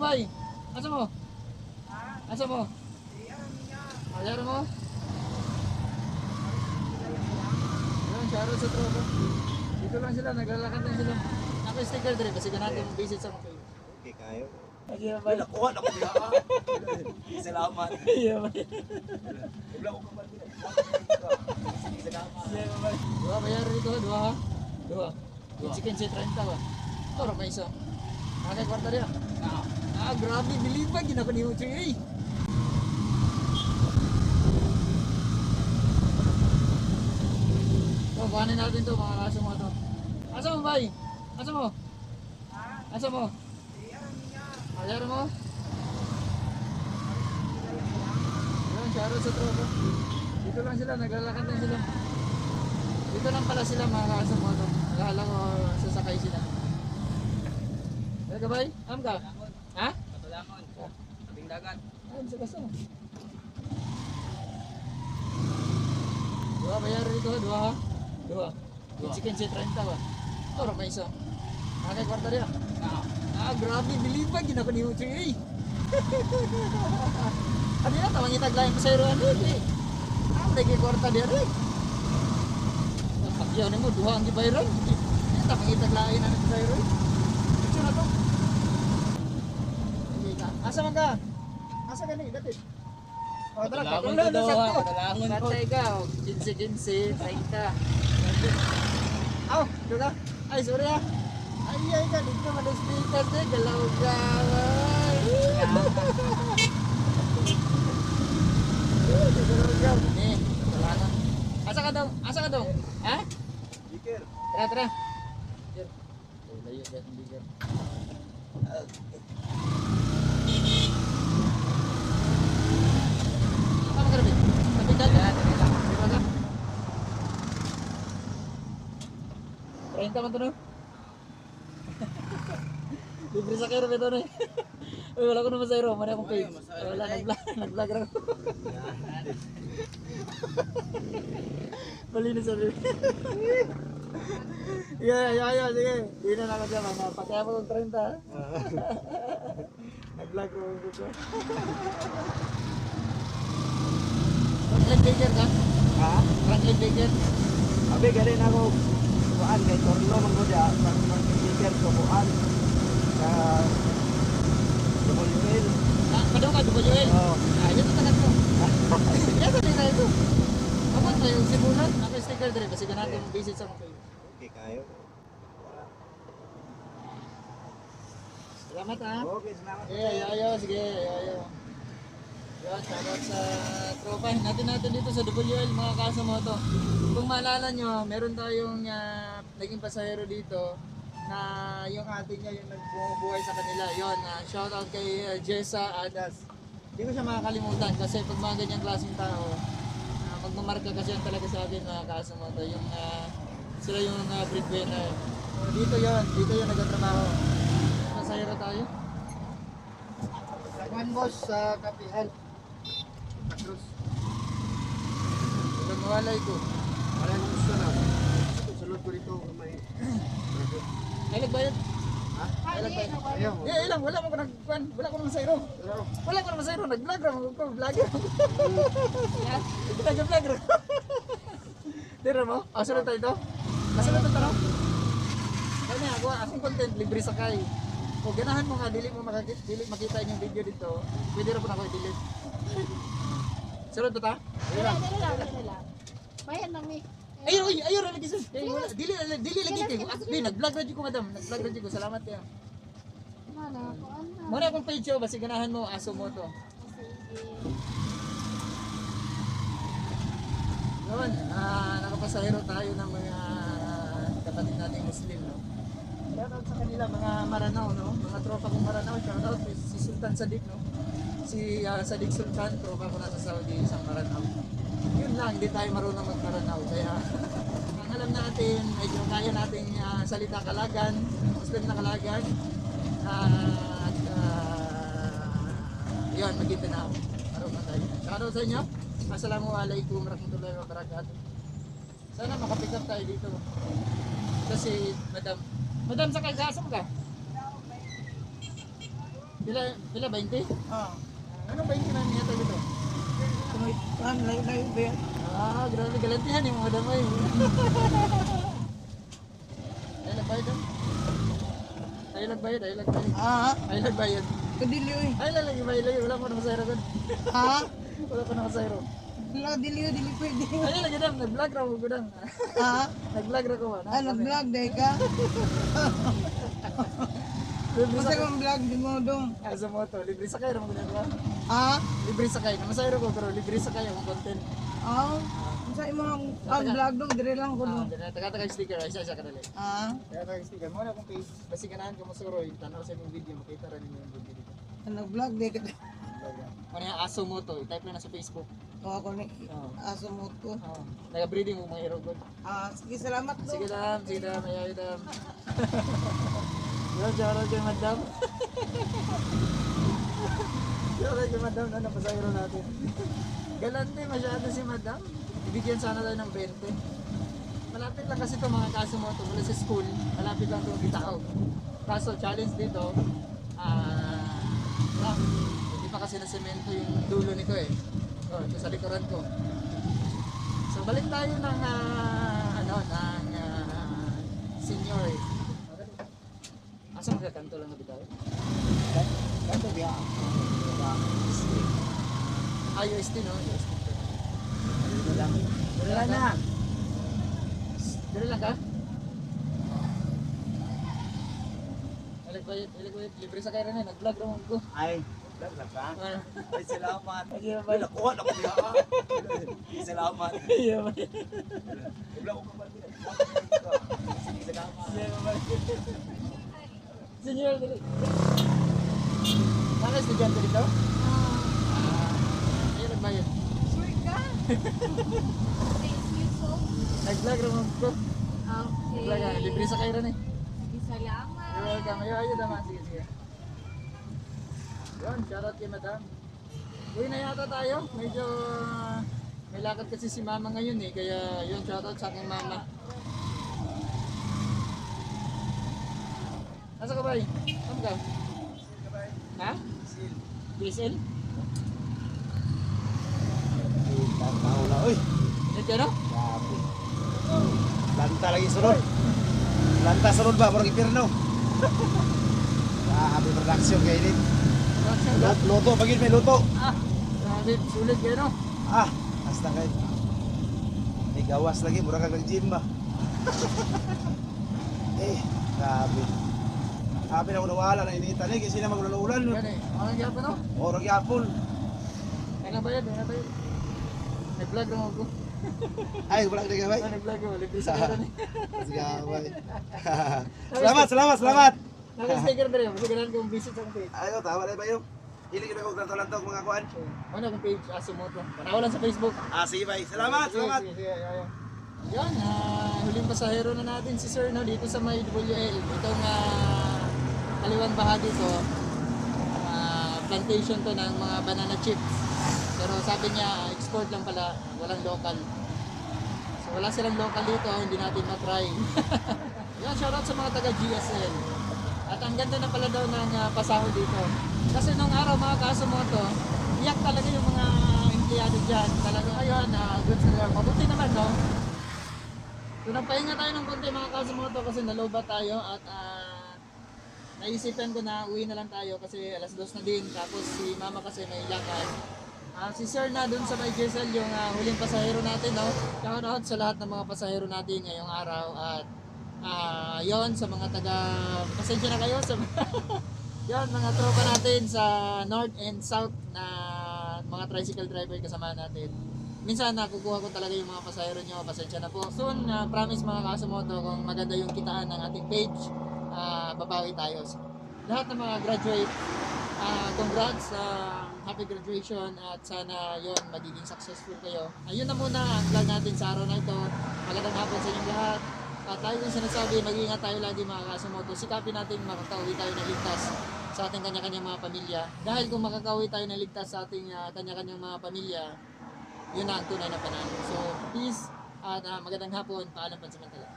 bay? Asa mo? Asa mo? Ayar mo? Yan, shoutout sa tropa. Dito lang sila, naglalakad lang sila. Naka-sticker din kasi natin visit sa mga kayo. Okay, kayo. Ayun bay. Nakuha na ko niya. Salamat. Ayun bay. Wala ko kapal nila. Salamat. Ayun bay. Dua bayar dito, dua ha? Dua. Chicken si 30 ba? Toro may isa. Nakay kwarta dia. Grabe, bilibag gina ko ni Uchi. Eh. So, kuhanin natin to mga kaso mo to. Asa mo bay? Asa mo? Asa mo? Ayar mo? Yan, shoutout sa tropa. Dito lang sila, naglalakad lang sila. Dito lang pala sila mga kaso mo to. Akala ko sasakay sila. Talaga bay? Am ka? Ha? Patulangon. Tabing dagat. Ayun, sa kaso. Dua bayar dito, dua ha? Dua. Chicken si 30 ba? Toro may isa. Nakay kwarta dia. Grabe, bilibag gina ko ni Uchi. Eh. Ano na, tamang itaglayan pa sa iruan dito eh. Nagay kwarta dia rin. Pagyaw mo, duha ang gibayran. Tamang itaglayan na sa iruan. Ito na to. Asa man ka? Asa ka ni? Dati. O, tara, patulang na sa to. Patay ka, 15-15, 30. Aw, ito ka. Ay, sorry ah. Ay, ka, dito naman ang speaker din. Galaw-gaway. Galaw-gaw. Eh, wala na. Asa ka daw? Asa ka daw? Ha? Bikir. Tara, tara. Bikir. Oh, layo ka ng bikir. Apa ka rin? Kapital ka? Diba ka? 30 man to no? Libre sa kero ito na eh. Uy, wala ko naman sa iro. Mani akong page. Wala, nag-vlog lang. Malinis sa rin. Yeah, sige. Hindi na ako dyan. Pakaya mo kong 30 ha. Nag-vlog ko. Franklin Baker ka? Ha? Franklin Baker? Abi, galing ako. Kuhaan kay Torno manggoda. Pag bikir ko kuhaan. Sa Double Padaw ka, Dubo Joel? Oo. Ayun ito tagat mo. Yan sa na ito. Abot na yung simulan. Naka-sticker din kasi natin visit sa mga kayo. Okay, kayo. Salamat ha. Okay, salamat. Ayo, sige, ayo. Yan, shoutout sa tropa. Natin dito sa WL, mga kasamoto. Kung maalala nyo, meron tayong naging pasahero dito na yung ate niya yung nagbumubuhay sa kanila. Yun, shoutout kay Jessa Adas. Hindi ko siya makakalimutan kasi pag mga ganyang klaseng tao, magmamarka kasi yan talaga sa akin mga kasamoto. Yung, sila yung breadwinner. Dito yun nagtatrabaho. Pasahero tayo. One boss sa Kapihan. Cruz. Nagmawalay ko. Wala nang gusto na. Sulod ko dito may. Ay, nagbayad. Ha? Ay, nagbayad. Ayaw. Ilang, wala ko nagkuhan. Wala ko naman sa iro. Wala ko naman sa iro. Nag-vlog lang ako. Vlogger. Nag-vlog lang. Dira mo? Sunod tayo ito? Masunod ito no? Kaya ako, akong content, libre sakay. Kung ganahan mo nga, dili makita yung video dito, pwede rin po na ako i-delete. Sunod ba ta? Dila lang. Bayan lang ni. Ayun lagi sir. Dili lagi kayo. Nag-vlog radyo ko madam. Nag-vlog radyo ko. Salamat ya. Mana ko ana. Muna akong page show, basi ganahan mo aso mo to. Yun, nakapasahero tayo ng mga kapatid nating Muslim, no? Shoutout sa kanila, mga Maranao, no? Mga tropa kong Maranao, shoutout si Sultan Sadiq, no? Si Sadiq Sultan, tropa ko nasa Saudi, isang Maranao. Yun lang, hindi tayo marunong mag-Maranao. Kaya, ang alam natin, medyo kaya natin salita Kalagan, Muslim na Kalagan. At, yun, Maguindanao. Marunong tayo. Shoutout sa inyo. Assalamualaikum warahmatullahi wabarakatuh. Sana makapick up tayo dito. Kasi, madam, sa kagasa mo ka? Pila 20? Ah. Anong 20 na niya dito? Layo ba yan? Ah, grabe galantihan yung mga damay. Ay nagbayad ah. Ay nagbayad. Ah, Ay nagbayad. kadili oy. Ay lalagi bayad lagi wala ko na masayro ko. Ha? Wala ko na masayro. Dili pwede. Ay lagi dam nag-vlog ra ko gudang. Ha? Nag-vlog ra ko ba? Ah, nag-vlog dahil ka? Libre Masa sakay. kang vlog di mo dong? Ah, sa moto, libre sakay ra mo ginagawa. Ha? Libre sakay. Namasayro ko pero libre sakay ang content. Ah? Masa imong ang vlog dong, dire lang ko Ah, dong. taga sticker isa kadali. Ha? Taga sticker mo na kung page. Basi ganahan ko masuroy, tanaw sa imong video makita ra ninyo yung video dito. Nag-vlog dahil ka? Ano yung aso mo to, i-type na sa Facebook. O ako ni aso mo to. Oo. Naga-breeding mo mga hero good. Ah, sige, salamat dong. Sige dam, ayaw dam. Yo, jaro kay madam. Jaro kay madam na napasayro natin. Galante masyado si madam. Ibigyan sana tayo ng 20. Malapit lang kasi ito mga kaso mo ito. Mula sa school, malapit lang itong Gitao. Kaso challenge dito, hindi pa kasi na-semento yung dulo nito eh. Oh, ito sa likuran ko. So balik tayo ng senior. Asa magkakanto lang na tayo? Kanto biya. UST no? UST. Wala na. Dali lang ka? Ilag bayad, libre sa kaya rin nag-vlog naman ko. Ay, vlog lang ka? Ay, salamat. Ay, Ay, nakuha na ko biya. Salamat. Iya ba? Vlog ko pa din. Sige, salamat. Iya ba? Senior, dali. Naka estudyante dito? Ayun, nagbayad. Sure ka? Thank you so much. Nag-vlog naman ko. Okay. Vlog libre sa kaya rin eh. Salamat. You're welcome. Ayun naman. Sige. Yun, shoutout kay madam. Uwi na yata tayo. Medyo may lakad kasi si mama ngayon eh. Kaya yun, shoutout sa aking mama. Nasa ka ba eh? Saan ka? Ha? BSL? Mauna, oy. Net ka no? Grabe. Lanta lagi sunod. Lanta sunod ba? Parang impirno. Grabe production kayo din. Production ka? Luto, pagin may luto. Ah! Grabe, sulit kayo no? Ah, hasta kayo. May gawas lagi, mura kang nag-gym ba? Grabe. Grabe na nawala na initan eh, kasi na maglululan. Yan eh. Mga gyapa no? Orang yapon. Ay nabayad, ay nabayad. Nag-vlog naman ako. Ay, wala ka gawin. Nag-vlog ako, libre sa kaya rin eh. Sige, gawin. Salamat. Naka-sticker na rin. Kasi ganaan kong visit sa page. Ayo, tawa na ba yun? Hilig na ko ganto-lantok mga kuan. Ano akong page? Asumoto. Tanawa lang sa Facebook. Ah, sige bye. Salamat. Sige. Yan, huling pasahero na natin si Sir no, dito sa may WL. Itong kaliwang bahagi ko, plantation to ng mga banana chips. Pero sabi niya, export lang pala, walang local. So wala silang local dito, hindi natin matry. Yan, shoutout sa mga taga GSL. At ang ganda na pala daw ng pasahod dito. Kasi nung araw mga Kasumoto, iyak talaga yung mga empleyado dyan. Talagang ayun, good sila. Mabuti naman no. So nagpahinga tayo ng konti mga Kasumoto kasi naloba tayo at naisipan ko na uwi na lang tayo kasi alas 2 na din. Tapos si mama kasi may lakad. Si Sir na dun sa may Giselle yung huling pasahero natin. No? Shout out sa lahat ng mga pasahero natin ngayong araw. At yon sa mga taga, pasensya na kayo sa yon mga tropa natin sa North and South na mga tricycle driver kasama natin. Minsan nakukuha ko talaga yung mga pasahero nyo, pasensya na po. Soon, promise mga Kasumoto, kung maganda yung kitaan ng ating page, babawi tayo. Lahat ng mga graduate, congrats, happy graduation at sana yon magiging successful kayo. Ayun na muna ang vlog natin sa araw na ito. Magandang hapon sa inyong lahat. At tayo yung sinasabi, mag-iingat tayo lagi mga Kasumoto. Sikapin natin makakauwi tayo ng ligtas sa ating kanya-kanyang mga pamilya. Dahil kung makakauwi tayo ng ligtas sa ating kanya-kanyang mga pamilya, yun na ang tunay na panalo. So, peace at magandang hapon. Paalam pansamantala.